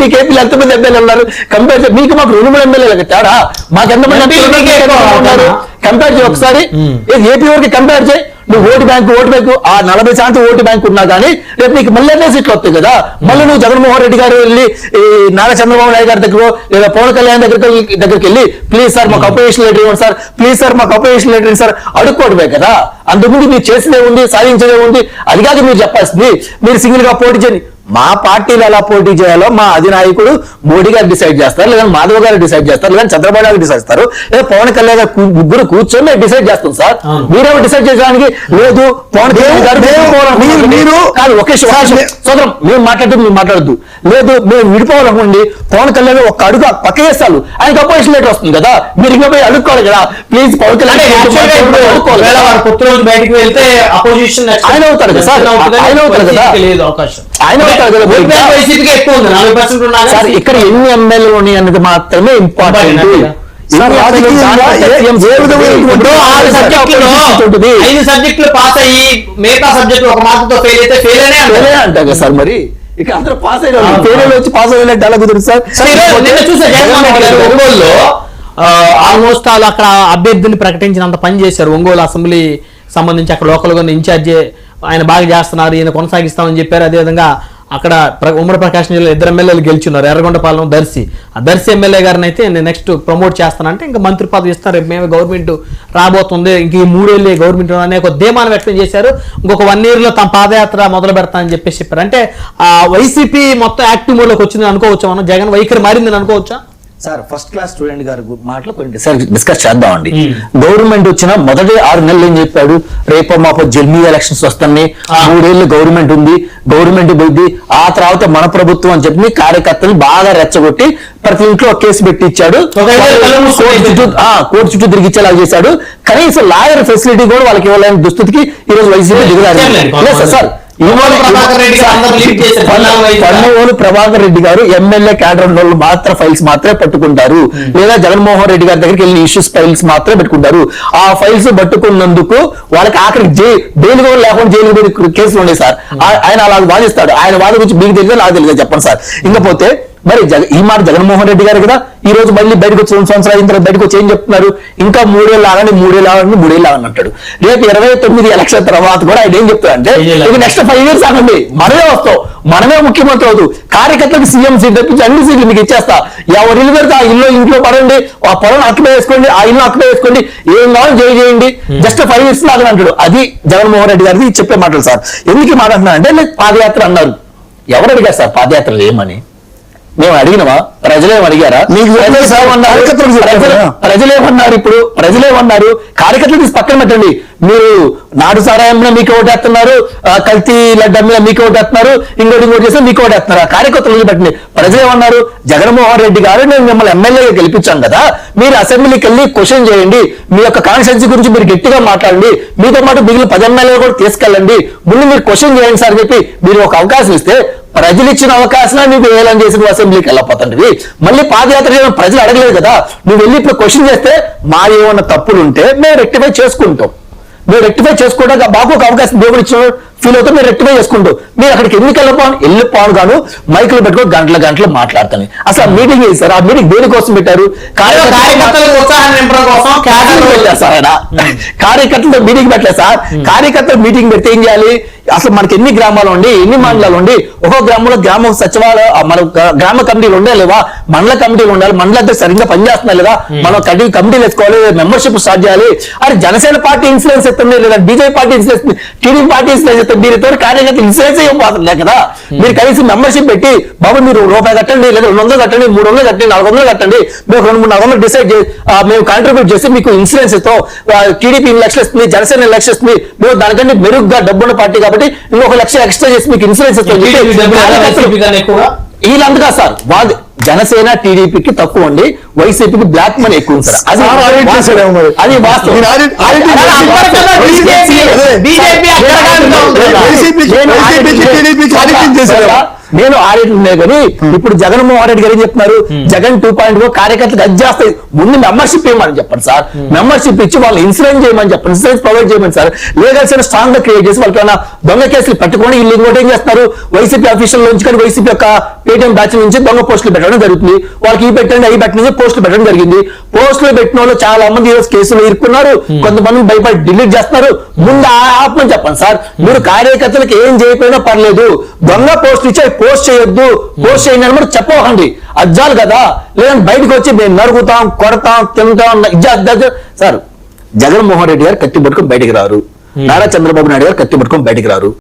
మీకు ఏపీలో ఎంతమంది ఎమ్మెల్యేలు ఉన్నారు కంపేర్ చేసి? మీకు మాకు 2-3 ఎమ్మెల్యేలు తేడా, మాకు ఎంతమంది ఉన్నారు కంపేర్ చేయి ఒకసారి. ఏపీ వరకు కంపేర్ చేయి. నువ్వు ఓటు బ్యాంకు ఆ 40% ఓటు బ్యాంకు ఉన్నా కానీ రేపు నీకు మళ్ళీ ఎన్నో సీట్లు వస్తాయి కదా. మళ్ళీ నువ్వు జగన్మోహన్ రెడ్డి గారు వెళ్ళి ఈ నారా చంద్రబాబు నాయుడు గారి దగ్గర లేదా పవన్ కళ్యాణ్ దగ్గరికి వెళ్ళి ప్లీజ్ సార్ మాకు అపోజిషన్ లీడర్ ఇవ్వండి సార్, ప్లీజ్ సార్ మాకు అపోజిషన్ లీడర్ ఇవ్వండి సార్ అడుక్కోవడమే కదా. అందుముందు మీరు చేసినే ఉంది, సాధించేదే ఉంది. అది కాక మీరు చెప్పాల్సింది మీరు సింగిల్ గా పోటీ చేయండి. మా పార్టీలు ఎలా పోటీ చేయాలో మా అధినాయకుడు మోడీ గారు డిసైడ్ చేస్తారు, లేదా మాధవ్ గారు డిసైడ్ చేస్తారు, లేదా చంద్రబాబు గారు డిసైడ్ చేస్తారు, లేదా పవన్ కళ్యాణ్ గారు ముగ్గురు కూర్చొని మేము డిసైడ్ చేస్తాం సార్. మీరేమో డిసైడ్ చేయడానికి లేదు. పవన్ కళ్యాణ్ గారు మీరు కాదు ఒకే సోదరం మేము మాట్లాడద్దు లేదు, మేము విడిపోవాలనుకోండి. పవన్ కళ్యాణ్ ఒక్క అడుగు పక్క చేస్తారు, ఆయనకు అపోజిషన్ లెటర్ వస్తుంది కదా. మీరు ఇంకా పోయి అడుక్కోవాలి కదా. ప్లీజ్ పవన్ కళ్యాణ్ బయటకు వెళ్తే అపోజిషన్ ఆయన అవుతారు కదా సార్, ఆయన అవుతారు కదా, ఆయన అవుతారు కదా. ఇక్కడ ఎన్ని ఎమ్మెల్యేలు ఉన్నాయి అన్నది మాత్రమే ఇంపార్టెంట్. 5 సబ్జెక్టులు పాస్ అయ్యి మిగతా సబ్జెక్టులు ఒక మార్కుతో ఫెయిల్ అయితే ఫెయిల్ అంటా కదా సార్. మరి ఇక అందరూ పాస్ అయిన ఫెయిల్ వచ్చి పాస్ అయ్యేటట్టు ఎలా కుదురు సార్? చూసా ఒంగోలులో ఆల్మోస్ట్ వాళ్ళు అక్కడ అభ్యర్థిని ప్రకటించినంత పని చేశారు. ఒంగోలు అసెంబ్లీ సంబంధించి అక్కడ లోకల్ గా ఇన్ఛార్జి ఆయన బాగా చేస్తున్నారు, ఈయన కొనసాగిస్తామని చెప్పారు. అదేవిధంగా అక్కడ ఉమ్మడి ప్రకాశం జిల్లా 2 ఎమ్మెల్యేలు గెలిచున్నారు, ఎర్రగొండపాలెం, దర్శి. ఆ దర్శి ఎమ్మెల్యే గారిని అయితే నేను నెక్స్ట్ ప్రమోట్ చేస్తానంటే ఇంకా మంత్రి పదవి ఇస్తారు, రేపు మేము గవర్నమెంట్ రాబోతుంది, ఇంక ఈ 3 ఏళ్ళే గవర్నమెంట్ అనే ఒక ధీమాను వ్యక్తం చేశారు. ఇంకొక 1 year లో తమ పాదయాత్ర మొదలు పెడతానని చెప్పేసి చెప్పారు. అంటే ఆ వైసీపీ మొత్తం యాక్టివ్ మోడ్లోకి వచ్చిందని అనుకోవచ్చా మనం? జగన్ వైఖరి మారిందని అనుకోవచ్చా సార్? ఫస్ట్ క్లాస్ స్టూడెంట్ గారి మాటలు కొన్ని డిస్కస్ చేద్దామండి. గవర్నమెంట్ వచ్చిన మొదటి 6 నెలలు ఏం చెప్పాడు? రేపో మాపో జెల్మీ ఎలక్షన్స్ వస్తున్నాయి, 3 ఏళ్ళు గవర్నమెంట్ ఉంది, గవర్నమెంట్ పోయింది, ఆ తర్వాత మన ప్రభుత్వం అని చెప్పి కార్యకర్తలు బాగా రెచ్చగొట్టి ప్రతి ఇంట్లో కేసు పెట్టి ఇచ్చాడు, కోర్టు చుట్టూ తిరిగిచ్చేలా చేశాడు. కనీసం లాయర్ ఫెసిలిటీ కూడా వాళ్ళకి ఇవ్వలేని దుస్థితికి ఈ రోజు వైసీపీ దిగులారు సార్. ప్రభాకర్ రెడ్డి గారు ఎమ్మెల్యే క్యాడర్ వాళ్ళు మాత్రం ఫైల్స్ మాత్రమే పట్టుకుంటారు, లేదా జగన్మోహన్ రెడ్డి గారి దగ్గరికి వెళ్ళి ఇష్యూస్ ఫైల్స్ మాత్రమే పెట్టుకుంటారు. ఆ ఫైల్స్ పట్టుకున్నందుకు వాళ్ళకి ఆఖరికి బెయిల్ కూడా లేకుండా జైలు కేసులు ఉన్నాయి సార్. ఆయన అలా వాదిస్తాడు. ఆయన వాది గురించి మీకు తెలియదు, నాకు తెలియదు, చెప్పండి సార్. ఇంకపోతే మరి ఈ మాట జగన్మోహన్ రెడ్డి గారు కదా. ఈ రోజు మళ్ళీ బయటకు వచ్చి 2 సంవత్సరాలు అయిన తర్వాత బయటకు వచ్చి ఏం చెప్తున్నారు? ఇంకా 3 ఏళ్ళు ఆగండి, 3 ఏళ్ళు ఆగండి, 3 ఏళ్ళు ఆగండి అంటాడు. రేపు 29 ఎలక్షన్ తర్వాత కూడా ఆయన ఏం చెప్తాడంటే ఇక నెక్స్ట్ 5 years ఆగండి, మనమే వస్తాం, మనమే ముఖ్యమంత్రి అవుతాం, కార్యకర్తలకు సీఎం సీట్ తెప్పించి అన్ని సీట్లు మీకు ఇచ్చేస్తా, ఎవరు ఇల్లు పెడితే ఆ ఇంట్లో పడండి, ఆ పొలం అక్కడే వేసుకోండి, ఆ ఇల్లు అక్కడే వేసుకోండి, ఏం కావాలి చేయండి, జస్ట్ 5 years లాగని అంటాడు. అది జగన్మోహన్ రెడ్డి గారికి చెప్పే మాటలు సార్. ఎందుకు మాట అంటున్నారంటే పాదయాత్ర అన్నారు. ఎవరు అడిగారు సార్ పాదయాత్రలు ఏమని? మేము అడిగినవా? ప్రజలేం అడిగారా? ప్రజలేమన్నారు? ఇప్పుడు ప్రజలేమన్నారు? కార్యకర్తలు తీసి పక్కన పెట్టండి. మీరు నాడు సారాయంలో మీకు ఓటేస్తున్నారు, కల్తీ లడ్డమ్మిలో మీకు ఓటేస్తున్నారు, ఇంకోటి చేస్తే మీకు ఓటేస్తున్నారు. కార్యకర్తలు పెట్టండి. ప్రజలేమన్నారు? జగన్మోహన్ రెడ్డి గారు నేను మిమ్మల్ని ఎమ్మెల్యేగా గెలిపించాను కదా, మీరు అసెంబ్లీకి వెళ్ళి క్వశ్చన్ చేయండి, మీ యొక్క కాన్స్టిట్యూన్సీ గురించి మీరు గట్టిగా మాట్లాడండి, మీతో పాటు మిగిలిన 10 ఎమ్మెల్యేలు కూడా తీసుకెళ్ళండి, ముందు మీరు క్వశ్చన్ చేయండి సార్ చెప్పి మీరు ఒక అవకాశం ఇస్తే ప్రజలు ఇచ్చిన అవకాశం మీకు ఏలం చేసి నువ్వు అసెంబ్లీకి వెళ్ళిపోతుంది. మళ్ళీ పాదయాత్ర చేయడం ప్రజలు అడగలేదు కదా. నువ్వు వెళ్ళి ఇప్పుడు క్వశ్చన్ చేస్తే మా ఏమన్నా తప్పులు ఉంటే మేము రెక్టిఫై చేసుకుంటాం. మీరు రెక్టిఫై చేసుకోవడానికి మాకు ఒక అవకాశం దేవుడు ఇచ్చిన ఫీల్ అవుతాం, మీరు రెక్టిఫై చేసుకుంటూ మీరు అక్కడికి ఎందుకు వెళ్ళిపోను గాను మైకులు పెట్టుకొని గంటలు మాట్లాడతాను. అసలు ఆ మీటింగ్ చేశారు. ఆ మీటింగ్ దేనికోసం పెట్టారు? కార్యకర్తలతో మీటింగ్ పెట్టలేదు సార్. కార్యకర్తలు మీటింగ్ పెడితే ఏం చేయాలి? అసలు మనకి ఎన్ని గ్రామాలు ఉండి, ఎన్ని మండలాలు ఉండి, ఒక్కో గ్రామంలో గ్రామ సచివాలయం, మన గ్రామ కమిటీలు ఉండే లేవా, మండల కమిటీలు ఉండాలి, మండలంతో సరిగ్గా పనిచేస్తున్నాయి లేదా, మనం కమిటీలు వేసుకోవాలి, మెంబర్షిప్ స్టార్ట్ చేయాలి. అది జనసేన పార్టీ ఇన్ఫ్లుయెన్స్ ఎత్తుంది, లేదా BJP party influence, TDP party influence ఎత్తుంది. మీరు కార్యకర్తలు ఇన్ఫ్లుయెన్స్ ఇవ్వబోతుంది కదా. మీరు కలిసి మెంబర్షిప్ పెట్టి బాబు మీరు ₹1 కట్టండి, లేదా 200 కట్టండి, 300 కట్టండి, 400 కట్టండి, మేము 200-400 డిసైడ్ చేసి మేము కాంట్రిబ్యూట్ చేసి మీకు ఇన్సూరెన్స్ ఇస్తాం. టీడీపీ 1 లక్షలు ఇస్తుంది, జనసేన 1 లక్షలు ఇస్తుంది, మేము దానికంటే మెరుగ్గా డబ్బున్న పార్టీ కాబట్టి ఇంకొక 1 లక్ష ఎక్స్ట్రా చేసి మీకు ఇన్సూరెన్స్ ఇస్తాం. వీళ్ళందుగా సార్ వాళ్ళు జనసేన టీడీపీకి తక్కువ ఉండి వైసీపీకి బ్లాక్ మనీ ఎక్కువ ఉంది సార్. అది వాస్తవం. నేను ఆడిట్ ఉన్నాయి కానీ ఇప్పుడు జగన్మోహన్ రెడ్డి గారు ఏం చెప్తున్నారు? జగన్ 2.0 కార్యకర్తలకు అది చేస్తాయి. ముందు మెంబర్షిప్ ఇవ్వమని చెప్పండి సార్. మెంబర్షిప్ ఇచ్చి వాళ్ళు ఇన్సూరెన్స్ చేయమని చెప్పండి, ఇన్సూరెన్స్ ప్రొవైడ్ చేయమని సార్. లీగల్స్ స్ట్రాంగ్ గా క్రియేట్ చేసి వాళ్ళకి పట్టుకొని వీళ్ళు ఇంకోటి ఏం చేస్తారు? వైసీపీ అఫీషియల్ నుంచి కానీ వైసీపీ యొక్క పేటీఎం బ్యాచ్ నుంచి దొంగ పోస్టులు పెట్టడం జరుగుతుంది. వాళ్ళకి ఈ పెట్టండి అవి పెట్టండి పోస్టులు పెట్టడం జరిగింది. పోస్టులు పెట్టిన వాళ్ళు చాలా మంది కేసులు ఇరుక్కున్నారు, కొంతమంది భయపడి డిలీట్ చేస్తున్నారు. ముందు ఆపమని చెప్పండి సార్. మీరు కార్యకర్తలకు ఏం చేయకపోయినా పర్లేదు, దొంగ పోస్ట్ ఇచ్చి పోస్ట్ చేయొద్దు, పోస్ట్ చేయండి అని కూడా చెప్పకండి. అజ్జాలు కదా, లేదంటే బయటకు వచ్చి మేము నరుగుతాం, కొడతాం, తింటాం సార్. జగన్మోహన్ రెడ్డి గారు కత్తి పట్టుకొని బయటికి రారు, నారా చంద్రబాబు నాయుడు గారు కత్తి పట్టుకొని బయటికి రారు.